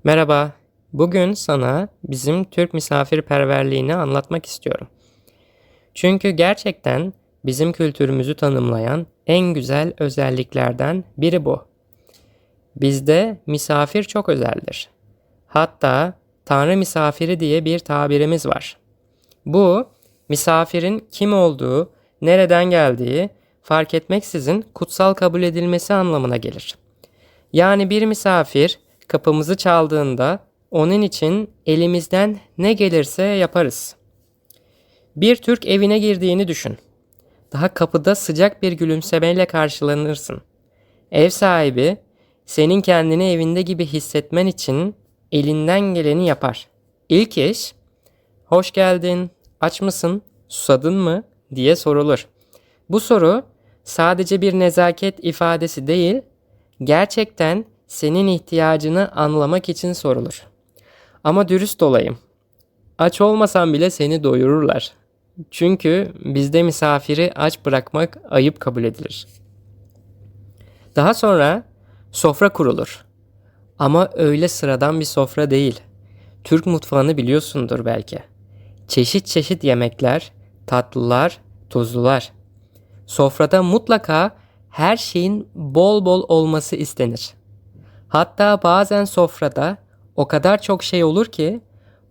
Merhaba. Bugün sana bizim Türk misafirperverliğini anlatmak istiyorum. Çünkü gerçekten bizim kültürümüzü tanımlayan en güzel özelliklerden biri bu. Bizde misafir çok özeldir. Hatta Tanrı misafiri diye bir tabirimiz var. Bu, misafirin kim olduğu, nereden geldiği fark etmeksizin kutsal kabul edilmesi anlamına gelir. Yani bir misafir kapımızı çaldığında onun için elimizden ne gelirse yaparız. Bir Türk evine girdiğini düşün. Daha kapıda sıcak bir gülümsemeyle karşılanırsın. Ev sahibi senin kendini evinde gibi hissetmen için elinden geleni yapar. İlk iş, "Hoş geldin, aç mısın, susadın mı?" diye sorulur. Bu soru sadece bir nezaket ifadesi değil, gerçekten senin ihtiyacını anlamak için sorulur. Ama dürüst olayım. Aç olmasan bile seni doyururlar. Çünkü bizde misafiri aç bırakmak ayıp kabul edilir. Daha sonra sofra kurulur. Ama öyle sıradan bir sofra değil. Türk mutfağını biliyorsundur belki. Çeşit çeşit yemekler, tatlılar, tuzlular. Sofrada mutlaka her şeyin bol bol olması istenir. Hatta bazen sofrada o kadar çok şey olur ki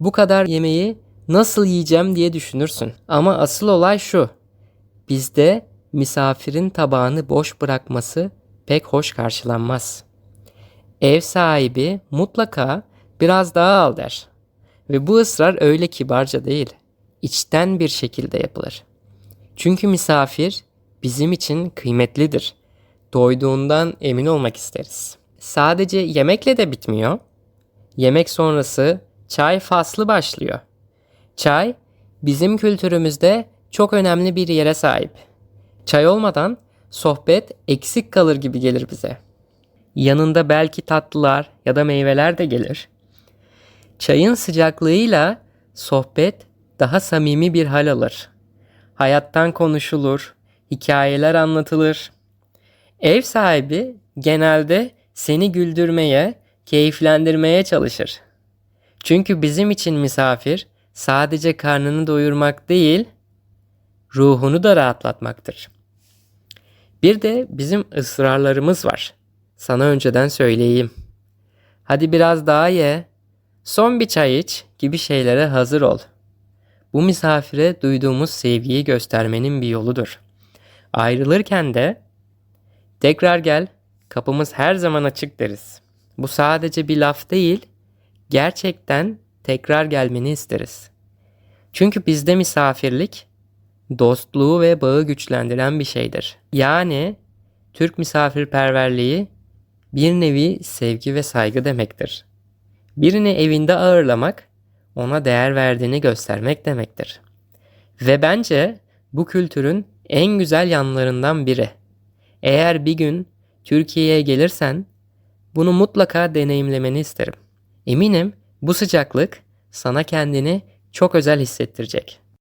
bu kadar yemeği nasıl yiyeceğim diye düşünürsün. Ama asıl olay şu. Bizde misafirin tabağını boş bırakması pek hoş karşılanmaz. Ev sahibi mutlaka biraz daha al der. Ve bu ısrar öyle kibarca değil, içten bir şekilde yapılır. Çünkü misafir bizim için kıymetlidir. Doyduğundan emin olmak isteriz. Sadece yemekle de bitmiyor. Yemek sonrası çay faslı başlıyor. Çay bizim kültürümüzde çok önemli bir yere sahip. Çay olmadan sohbet eksik kalır gibi gelir bize. Yanında belki tatlılar ya da meyveler de gelir. Çayın sıcaklığıyla sohbet daha samimi bir hal alır. Hayattan konuşulur, hikayeler anlatılır. Ev sahibi genelde seni güldürmeye, keyiflendirmeye çalışır. Çünkü bizim için misafir sadece karnını doyurmak değil, ruhunu da rahatlatmaktır. Bir de bizim ısrarlarımız var. Sana önceden söyleyeyim. Hadi biraz daha ye, son bir çay iç gibi şeylere hazır ol. Bu misafire duyduğumuz sevgiyi göstermenin bir yoludur. Ayrılırken de tekrar gel, kapımız her zaman açık deriz. Bu sadece bir laf değil, gerçekten tekrar gelmeni isteriz. Çünkü bizde misafirlik, dostluğu ve bağı güçlendiren bir şeydir. Yani Türk misafirperverliği bir nevi sevgi ve saygı demektir. Birini evinde ağırlamak, ona değer verdiğini göstermek demektir. Ve bence bu kültürün en güzel yanlarından biri. Eğer bir gün Türkiye'ye gelirsen bunu mutlaka deneyimlemeni isterim. Eminim bu sıcaklık sana kendini çok özel hissettirecek.